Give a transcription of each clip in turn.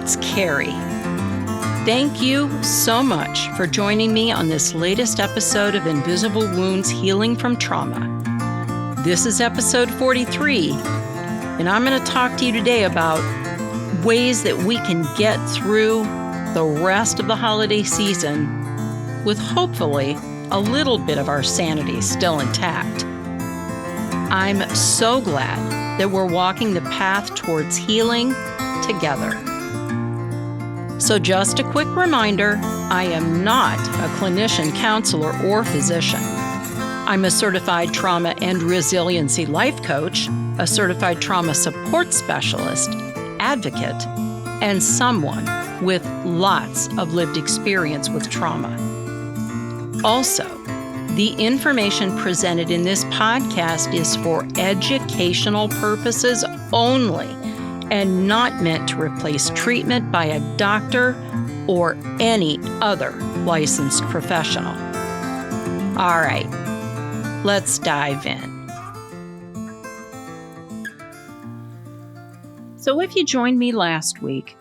It's Kerri. Thank you so much for joining me on this latest episode of Invisible Wounds Healing from Trauma. This is episode 43, and I'm going to talk to you today about ways that we can get through the rest of the holiday season with hopefully a little bit of our sanity still intact. I'm so glad that we're walking the path towards healing together. So just a quick reminder, I am not a clinician, counselor, or physician. I'm a certified trauma and resiliency life coach, a certified trauma support specialist, advocate, and someone with lots of lived experience with trauma. Also, the information presented in this podcast is for educational purposes only and not meant to replace treatment by a doctor or any other licensed professional. All right, let's dive in. So if you joined me last week,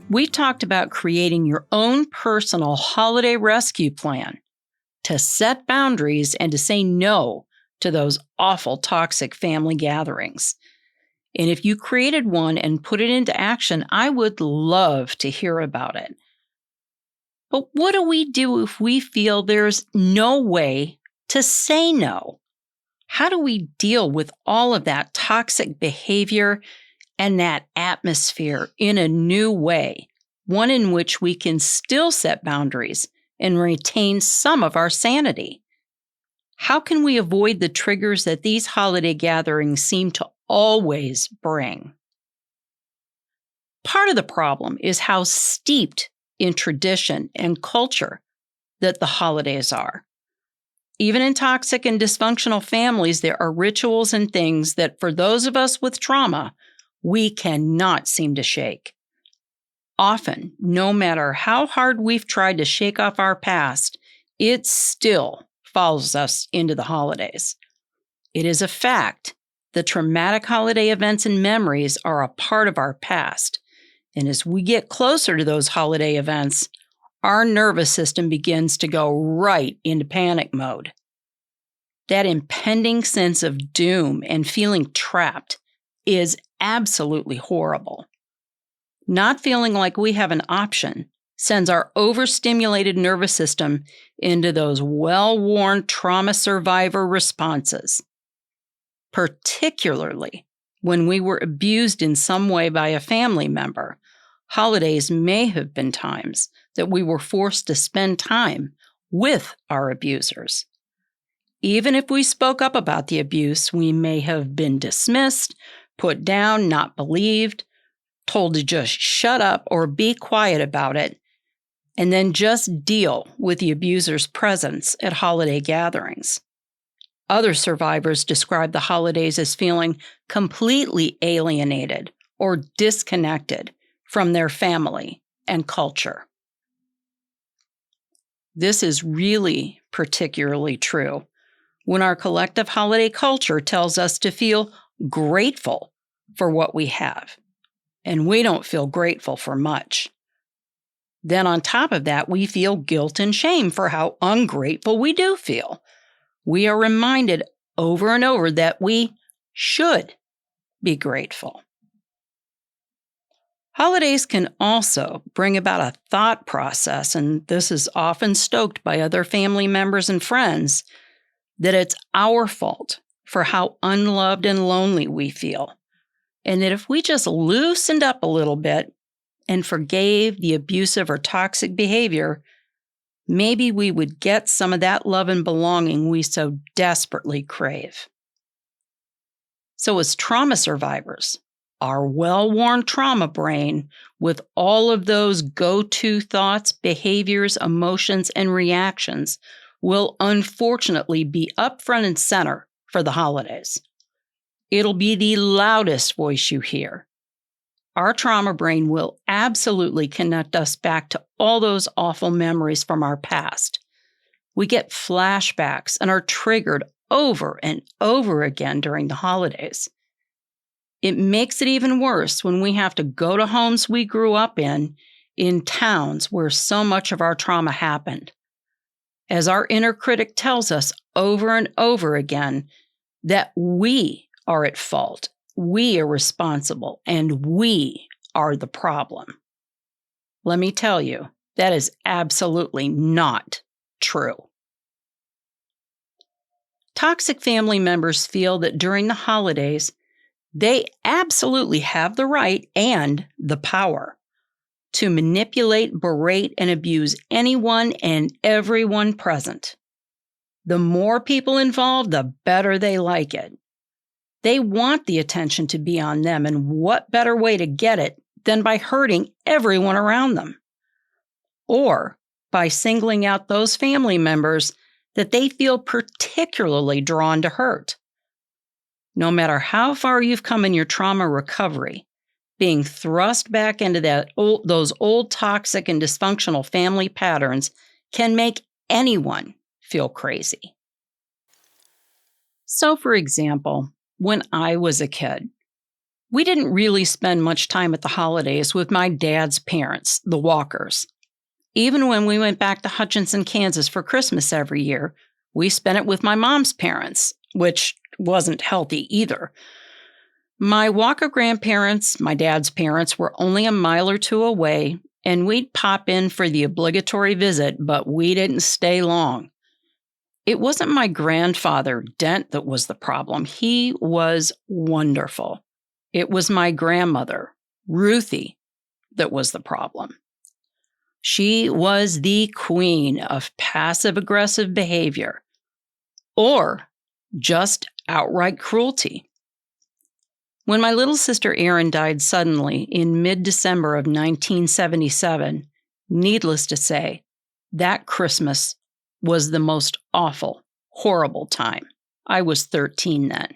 we talked about creating your own personal holiday rescue plan to set boundaries and to say no to those awful toxic family gatherings. And if you created one and put it into action, I would love to hear about it. But what do we do if we feel there's no way to say no? How do we deal with all of that toxic behavior and that atmosphere in a new way, one in which we can still set boundaries and retain some of our sanity? How can we avoid the triggers that these holiday gatherings seem to always bring? Part of the problem is how steeped in tradition and culture that the holidays are. Even in toxic and dysfunctional families, there are rituals and things that for those of us with trauma, we cannot seem to shake. Often, no matter how hard we've tried to shake off our past, it still follows us into the holidays. It is a fact. The traumatic holiday events and memories are a part of our past. And as we get closer to those holiday events, our nervous system begins to go right into panic mode. That impending sense of doom and feeling trapped is absolutely horrible. Not feeling like we have an option sends our overstimulated nervous system into those well-worn trauma survivor responses. Particularly when we were abused in some way by a family member, holidays may have been times that we were forced to spend time with our abusers. Even if we spoke up about the abuse, we may have been dismissed, put down, not believed, told to just shut up or be quiet about it, and then just deal with the abuser's presence at holiday gatherings. Other survivors describe the holidays as feeling completely alienated or disconnected from their family and culture. This is really particularly true when our collective holiday culture tells us to feel grateful for what we have, and we don't feel grateful for much. Then on top of that, we feel guilt and shame for how ungrateful we do feel. We are reminded over and over that we should be grateful. Holidays can also bring about a thought process, and this is often stoked by other family members and friends, that it's our fault for how unloved and lonely we feel. And that if we just loosened up a little bit and forgave the abusive or toxic behavior, maybe we would get some of that love and belonging we so desperately crave. So as trauma survivors, our well-worn trauma brain, with all of those go-to thoughts, behaviors, emotions, and reactions, will unfortunately be up front and center for the holidays. It'll be the loudest voice you hear. Our trauma brain will absolutely connect us back to all those awful memories from our past. We get flashbacks and are triggered over and over again during the holidays. It makes it even worse when we have to go to homes we grew up in towns where so much of our trauma happened. As our inner critic tells us over and over again that we are at fault, we are responsible, and we are the problem. Let me tell you, that is absolutely not true. Toxic family members feel that during the holidays, they absolutely have the right and the power to manipulate, berate, and abuse anyone and everyone present. The more people involved, the better they like it. They want the attention to be on them, and what better way to get it than by hurting everyone around them? Or by singling out those family members that they feel particularly drawn to hurt. No matter how far you've come in your trauma recovery, being thrust back into those old toxic and dysfunctional family patterns can make anyone feel crazy. So, for example, when I was a kid, we didn't really spend much time at the holidays with my dad's parents, the Walkers. Even when we went back to Hutchinson, Kansas for Christmas every year, we spent it with my mom's parents, which wasn't healthy either. My Walker grandparents, my dad's parents, were only a mile or two away, and we'd pop in for the obligatory visit, but we didn't stay long. It wasn't my grandfather, Dent, that was the problem. He was wonderful. It was my grandmother, Ruthie, that was the problem. She was the queen of passive-aggressive behavior, or just outright cruelty. When my little sister Erin died suddenly in mid-December of 1977, needless to say, that Christmas was the most awful, horrible time. I was 13 then.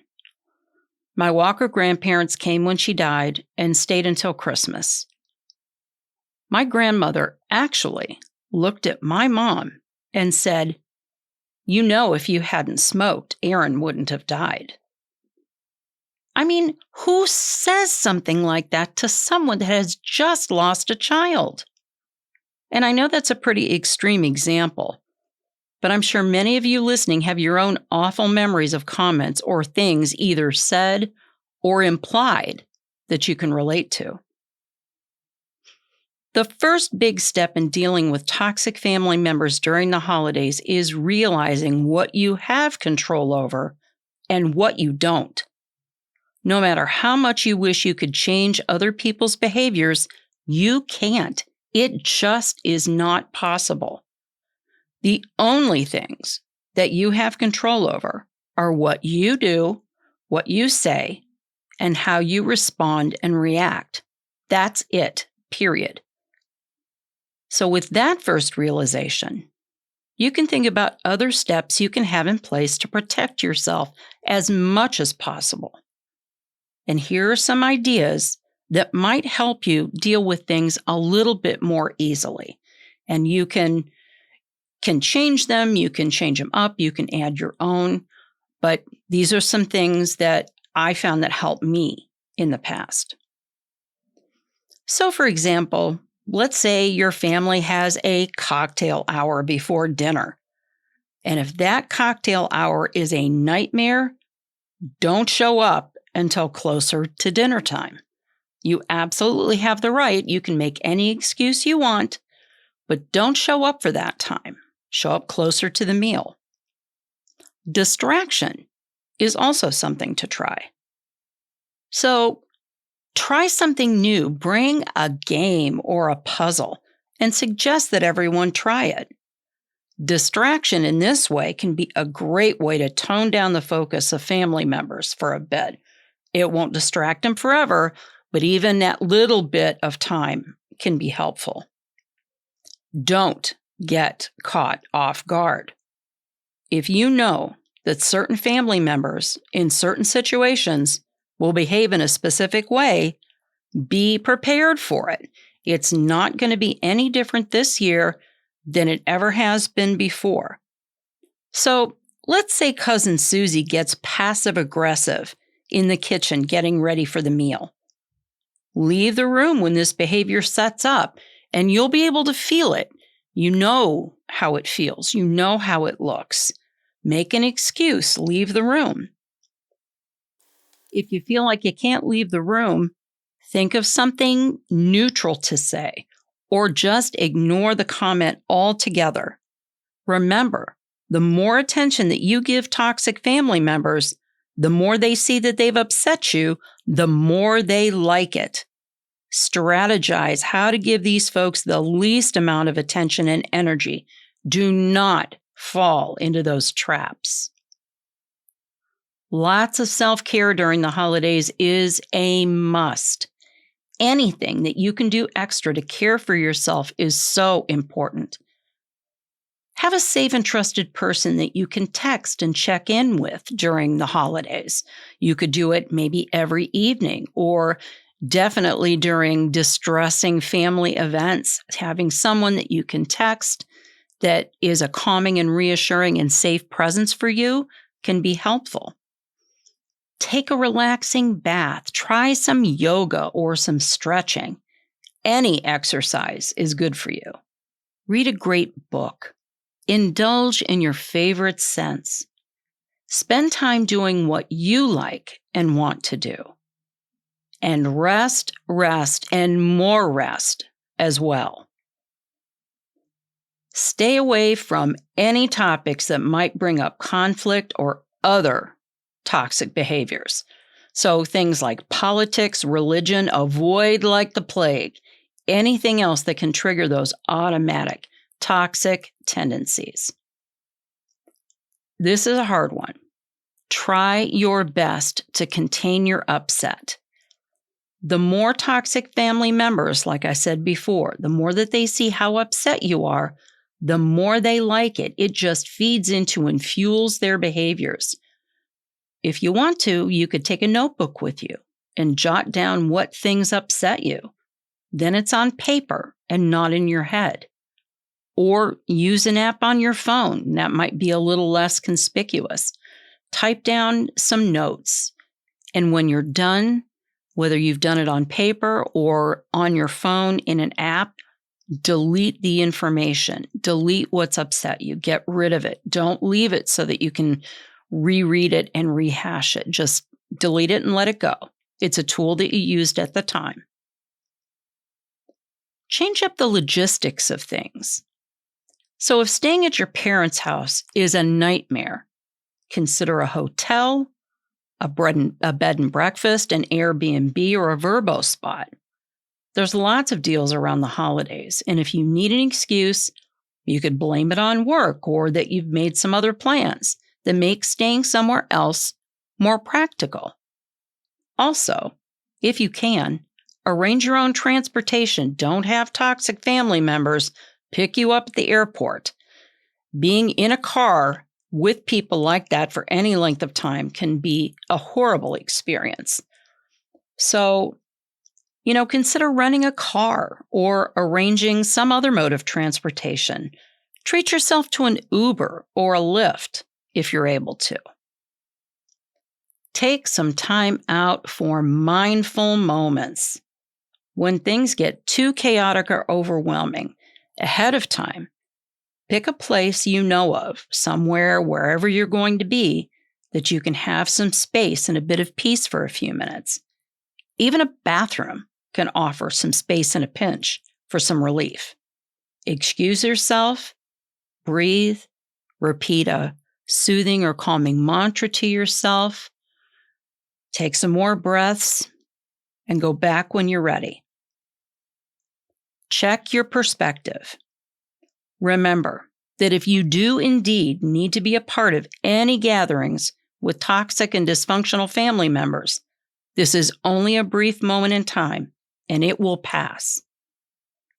My Walker grandparents came when she died and stayed until Christmas. My grandmother actually looked at my mom and said, "You know, if you hadn't smoked, Erin wouldn't have died." I mean, who says something like that to someone that has just lost a child? And I know that's a pretty extreme example, but I'm sure many of you listening have your own awful memories of comments or things either said or implied that you can relate to. The first big step in dealing with toxic family members during the holidays is realizing what you have control over and what you don't. No matter how much you wish you could change other people's behaviors, you can't. It just is not possible. The only things that you have control over are what you do, what you say, and how you respond and react. That's it, period. So with that first realization, you can think about other steps you can have in place to protect yourself as much as possible. And here are some ideas that might help you deal with things a little bit more easily. And you can change them, you can change them up, you can add your own. But these are some things that I found that helped me in the past. So for example, let's say your family has a cocktail hour before dinner. And if that cocktail hour is a nightmare, don't show up until closer to dinner time. You absolutely have the right. You can make any excuse you want, but don't show up for that time. Show up closer to the meal. Distraction is also something to try. So try something new. Bring a game or a puzzle and suggest that everyone try it. Distraction in this way can be a great way to tone down the focus of family members for a bit. It won't distract them forever, but even that little bit of time can be helpful. Don't get caught off guard. If you know that certain family members in certain situations will behave in a specific way, be prepared for it. It's not going to be any different this year than it ever has been before. So let's say Cousin Susie gets passive aggressive in the kitchen getting ready for the meal. Leave the room when this behavior sets up, and you'll be able to feel it. You know how it feels. You know how it looks. Make an excuse. Leave the room. If you feel like you can't leave the room, think of something neutral to say, or just ignore the comment altogether. Remember, the more attention that you give toxic family members, the more they see that they've upset you, the more they like it. Strategize how to give these folks the least amount of attention and energy. Do not fall into those traps. Lots of self-care during the holidays is a must. Anything that you can do extra to care for yourself is so important. Have a safe and trusted person that you can text and check in with during the holidays. You could do it maybe every evening, or definitely during distressing family events. Having someone that you can text that is a calming and reassuring and safe presence for you can be helpful. Take a relaxing bath. Try some yoga or some stretching. Any exercise is good for you. Read a great book. Indulge in your favorite scents. Spend time doing what you like and want to do. And rest, and more rest as well. Stay away from any topics that might bring up conflict or other toxic behaviors. So things like politics, religion, avoid like the plague. Anything else that can trigger those automatic toxic tendencies. This is a hard one. Try your best to contain your upset. The more toxic family members, like I said before, the more that they see how upset you are, the more they like it. It just feeds into and fuels their behaviors. If you want to, you could take a notebook with you and jot down what things upset you. Then it's on paper and not in your head. Or use an app on your phone. That might be a little less conspicuous. Type down some notes. And when you're done, whether you've done it on paper or on your phone in an app, delete the information. Delete what's upset you. Get rid of it. Don't leave it so that you can reread it and rehash it. Just delete it and let it go. It's a tool that you used at the time. Change up the logistics of things. So if staying at your parents' house is a nightmare, consider a hotel, a bed and breakfast, an Airbnb, or a Vrbo spot. There's lots of deals around the holidays, and if you need an excuse, you could blame it on work or that you've made some other plans that make staying somewhere else more practical. Also, if you can, arrange your own transportation. Don't have toxic family members pick you up at the airport. Being in a car with people like that for any length of time can be a horrible experience. So, consider renting a car or arranging some other mode of transportation. Treat yourself to an Uber or a Lyft if you're able to. Take some time out for mindful moments. When things get too chaotic or overwhelming, ahead of time, pick a place you know of, somewhere, wherever you're going to be, that you can have some space and a bit of peace for a few minutes. Even a bathroom can offer some space in a pinch for some relief. Excuse yourself, breathe, repeat a soothing or calming mantra to yourself, take some more breaths, and go back when you're ready. Check your perspective. Remember that if you do indeed need to be a part of any gatherings with toxic and dysfunctional family members, this is only a brief moment in time, and it will pass.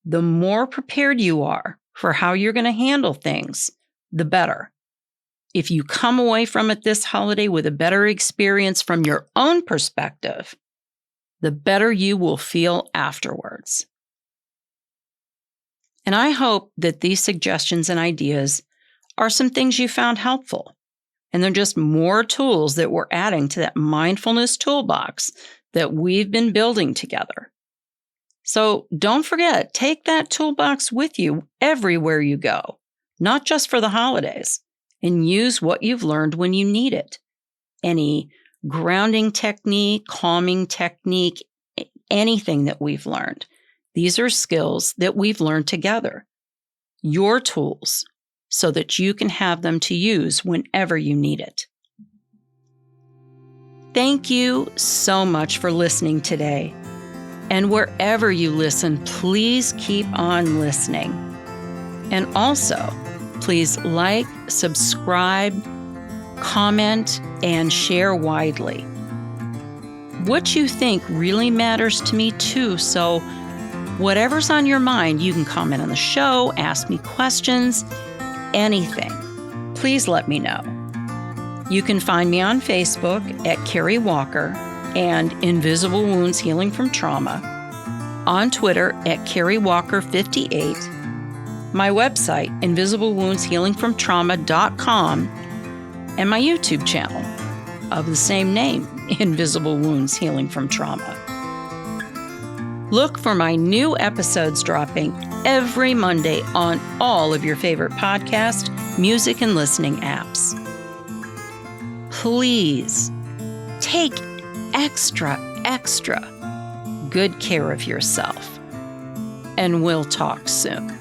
The more prepared you are for how you're going to handle things, the better. If you come away from it this holiday with a better experience from your own perspective, the better you will feel afterwards. And I hope that these suggestions and ideas are some things you found helpful. And they're just more tools that we're adding to that mindfulness toolbox that we've been building together. So don't forget, take that toolbox with you everywhere you go, not just for the holidays, and use what you've learned when you need it. Any grounding technique, calming technique, anything that we've learned. These are skills that we've learned together. Your tools, so that you can have them to use whenever you need it. Thank you so much for listening today. And wherever you listen, please keep on listening. And also, please like, subscribe, comment, and share widely. What you think really matters to me too, so whatever's on your mind, you can comment on the show, ask me questions, anything. Please let me know. You can find me on Facebook at Kerri Walker and Invisible Wounds Healing from Trauma, on Twitter at KerriWalker58, my website, invisiblewoundshealingfromtrauma.com, and my YouTube channel of the same name, Invisible Wounds Healing from Trauma. Look for my new episodes dropping every Monday on all of your favorite podcast, music, and listening apps. Please take extra good care of yourself, and we'll talk soon.